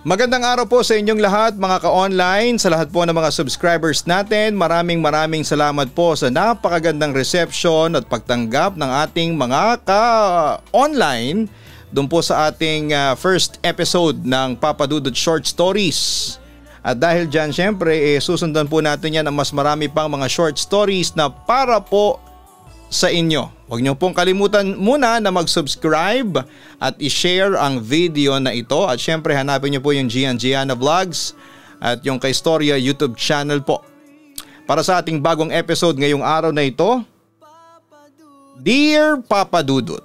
Magandang araw po sa inyong lahat mga ka-online, sa lahat po ng mga subscribers natin. Maraming salamat po sa napakagandang reception at pagtanggap ng ating mga ka-online doon po sa ating first episode ng Papa Dudut Short Stories. At dahil dyan syempre susundan po natin yan ang mas marami pang mga short stories na para po sa inyo. Huwag niyo pong kalimutan muna na mag-subscribe at i-share ang video na ito. At syempre hanapin niyo po yung Gianna Vlogs at yung Kaistorya YouTube channel po. Para sa ating bagong episode ngayong araw na ito, Dear Papa Dudut.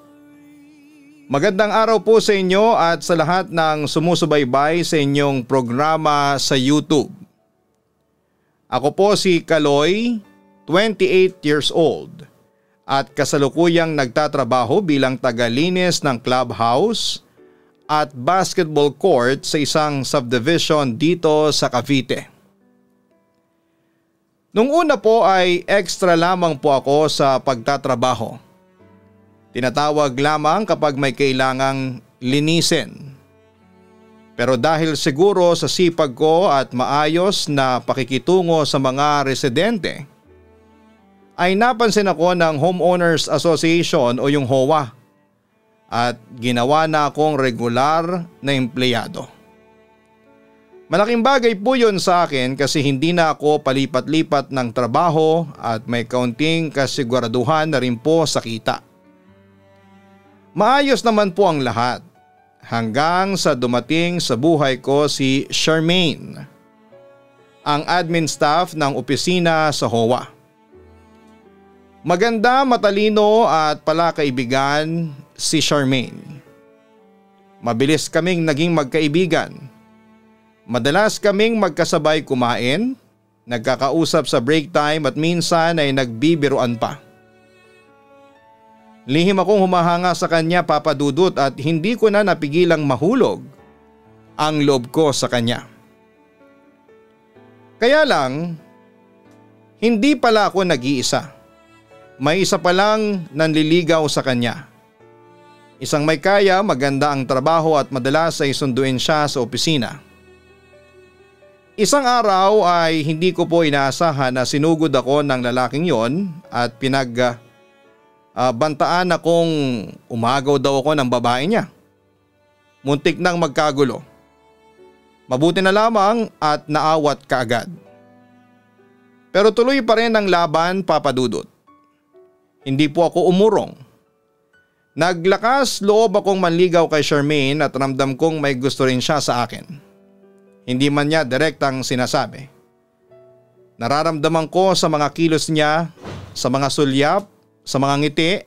Magandang araw po sa inyo at sa lahat ng sumusubaybay sa inyong programa sa YouTube. Ako po si Kaloy, 28 years old. At kasalukuyang nagtatrabaho bilang tagalinis ng clubhouse at basketball court sa isang subdivision dito sa Cavite. Nung una po ay extra lamang po ako sa pagtatrabaho. Tinatawag lamang kapag may kailangang linisin. Pero dahil siguro sa sipag ko at maayos na pakikitungo sa mga residente, ay napansin ako ng Homeowners Association o yung HOA at ginawa na akong regular na empleyado. Malaking bagay po yun sa akin kasi hindi na ako palipat-lipat ng trabaho at may kaunting kasiguraduhan na rin po sa kita. Maayos naman po ang lahat hanggang sa dumating sa buhay ko si Charmaine, ang admin staff ng opisina sa HOA. Maganda, matalino at palakaibigan si Charmaine. Mabilis kaming naging magkaibigan. Madalas kaming magkasabay kumain, nagkakausap sa break time at minsan ay nagbibiruan pa. Lihim akong humahanga sa kanya, Papa Dudut, at hindi ko na napigilang mahulog ang loob ko sa kanya. Kaya lang, hindi pala ako nag-iisa. May isa pa lang nanliligaw sa kanya. Isang may kaya, maganda ang trabaho at madalas ay sunduin siya sa opisina. Isang araw ay hindi ko po inaasahan na sinugod ako ng lalaking yon at bantaan akong umagaw daw ako ng babae niya. Muntik nang magkagulo. Mabuti na lamang at naawat kaagad. Pero tuloy pa rin ang laban, Papa Dudut. Hindi po ako umurong. Naglakas loob akong manligaw kay Charmaine at ramdam kong may gusto rin siya sa akin. Hindi man niya direktang sinasabi. Nararamdaman ko sa mga kilos niya, sa mga sulyap, sa mga ngiti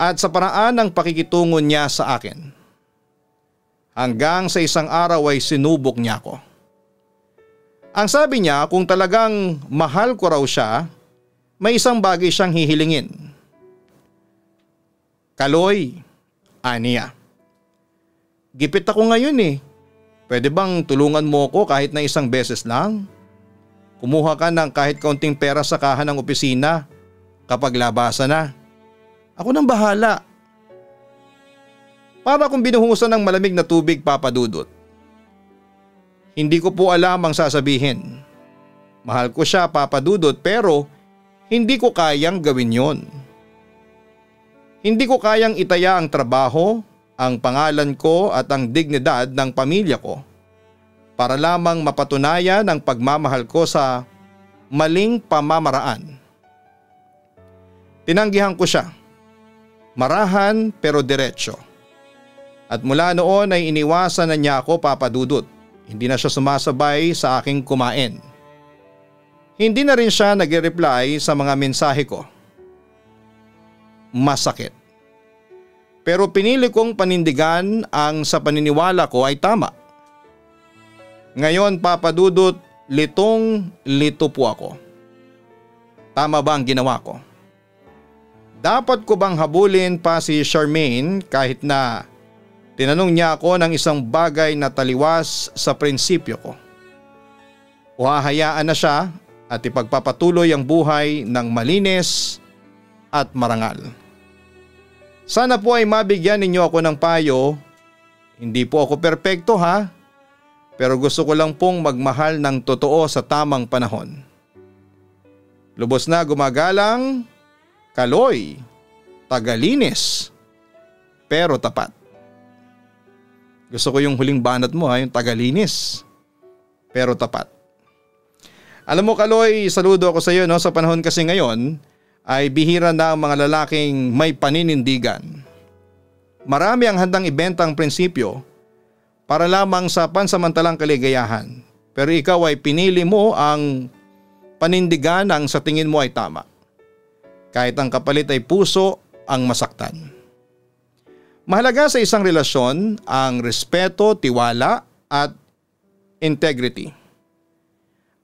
at sa paraan ng pakikitungo niya sa akin. Hanggang sa isang araw ay sinubok niya ako. Ang sabi niya kung talagang mahal ko raw siya, may isang bagay siyang hihilingin. Kaloy, aniya. Gipit ako ngayon eh. Pwede bang tulungan mo ko kahit na isang beses lang? Kumuha ka ng kahit kaunting pera sa kahan ng opisina kapag labasan na. Ako nang bahala. Para akong binuhusan ng malamig na tubig, Papa Dudut. Hindi ko po alam ang sasabihin. Mahal ko siya, Papa Dudut, pero hindi ko kayang gawin yon. Hindi ko kayang itaya ang trabaho, ang pangalan ko at ang dignidad ng pamilya ko para lamang mapatunayan ang pagmamahal ko sa maling pamamaraan. Tinanggihan ko siya. Marahan pero diretso. At mula noon ay iniwasan na niya ako, Papa Dudut. Hindi na siya sumasabay sa aking kumain. Hindi na rin siya nag-reply sa mga mensahe ko. Masakit. Pero pinili kong panindigan ang sa paniniwala ko ay tama. Ngayon, Papa Dudut, litong-lito po ako. Tama ba ang ginawa ko? Dapat ko bang habulin pa si Charmaine kahit na tinanong niya ako ng isang bagay na taliwas sa prinsipyo ko? O hahayaan na siya at ipagpapatuloy ang buhay ng malinis at marangal? Sana po ay mabigyan ninyo ako ng payo. Hindi po ako perpekto ha. pero gusto ko lang pong magmahal ng totoo sa tamang panahon. Lubos na gumagalang, Kaloy, tagalinis, pero tapat. Gusto ko yung huling banat mo yung tagalinis, pero tapat. Alam mo Kaloy, saludo ako sa iyo no, sa panahon kasi ngayon ay bihira na ang mga lalaking may paninindigan. Marami ang handang ibenta ang prinsipyo para lamang sa pansamantalang kaligayahan. Pero ikaw ay pinili mo ang panindigan ang sa tingin mo ay tama. Kahit ang kapalit ay puso ang masaktan. Mahalaga sa isang relasyon ang respeto, tiwala at integrity.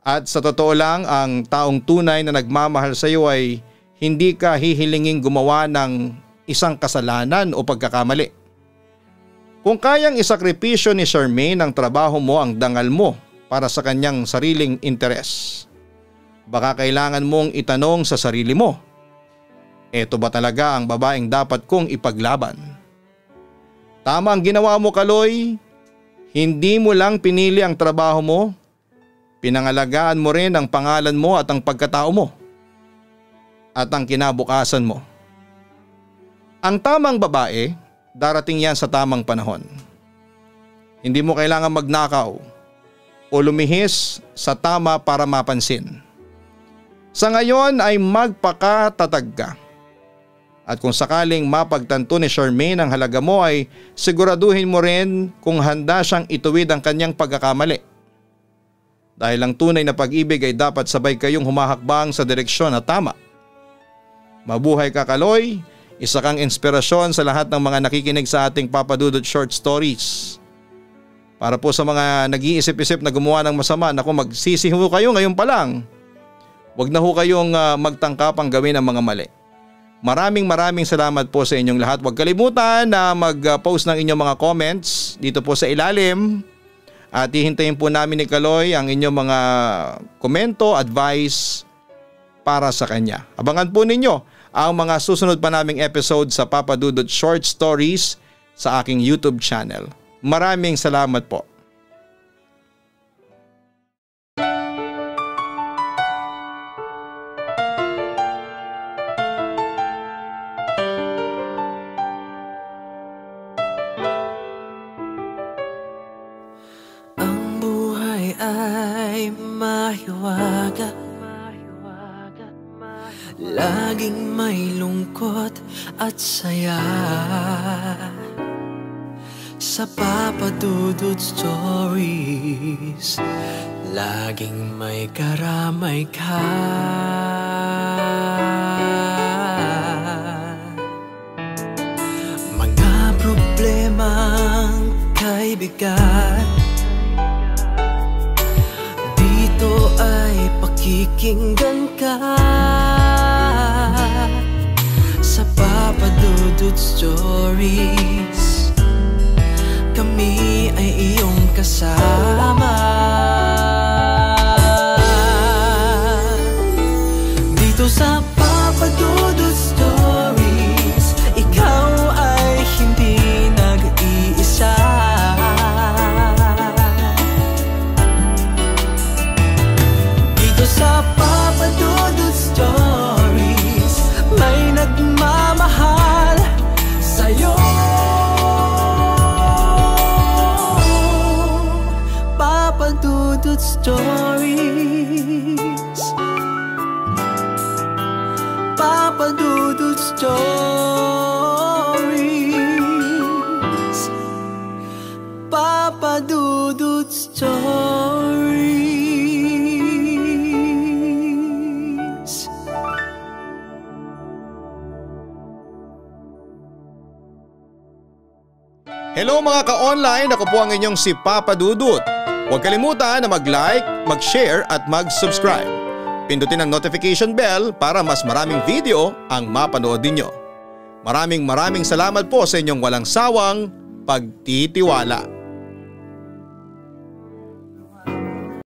At sa totoo lang, ang taong tunay na nagmamahal sa iyo ay hindi ka hihilinging gumawa ng isang kasalanan o pagkakamali. Kung kayang isakripisyo ni Charmaine ang trabaho mo, ang dangal mo para sa kanyang sariling interes, baka kailangan mong itanong sa sarili mo, eto ba talaga ang babaeng dapat kong ipaglaban? Tama ang ginawa mo Kaloy, hindi mo lang pinili ang trabaho mo, pinangalagaan mo rin ang pangalan mo at ang pagkatao mo at ang kinabukasan mo. Ang tamang babae, darating yan sa tamang panahon. Hindi mo kailangan magnakaw o lumihis sa tama para mapansin. Sa ngayon ay magpakatatag ka. At kung sakaling mapagtanto ni Charmaine ang halaga mo ay siguraduhin mo rin kung handa siyang ituwid ang kanyang pagkakamali. Dahil ang tunay na pag-ibig ay dapat sabay kayong humahakbang sa direksyon na tama. Mabuhay ka Kaloy, isa kang inspirasyon sa lahat ng mga nakikinig sa ating Papa Dudut Short Stories. Para po sa mga nag-iisip-isip na gumawa ng masama, naku magsisiho kayo ngayon pa lang. Huwag na ho kayong magtangkapang gawin ang mga mali. Maraming salamat po sa inyong lahat. Huwag kalimutan na mag-post ng inyong mga comments dito po sa ilalim. At hihintayin po namin ni Kaloy ang inyong mga komento, advice para sa kanya. Abangan po ninyo ang mga susunod pa naming episode sa Papa Dudut Short Stories sa aking YouTube channel. Maraming salamat po. Ang buhay ay mahiwaga, laging may lungkot at saya. Sa Papa Dudut Stories, laging may karamay ka. Mga problemang kaibigan, dito ay pakikinggan ka. Sa Papa Dudut Stories, kami ay iyong kasama. Dito sa Papa Dudut Stories, ikaw ay hindi nag-iisa. Dito sa Papa Dudut Stories, may nagmamahal sa'yo. Papa Dudut Stories, Papa Dudut Stories, Papa Dudut Stories. Hello mga ka-online, ako po ang inyong si Papa Dudut. Huwag kalimutan na mag-like, mag-share at mag-subscribe. Pindutin ang notification bell para mas maraming video ang mapanood ninyo. Maraming salamat po sa inyong walang sawang pagtitiwala.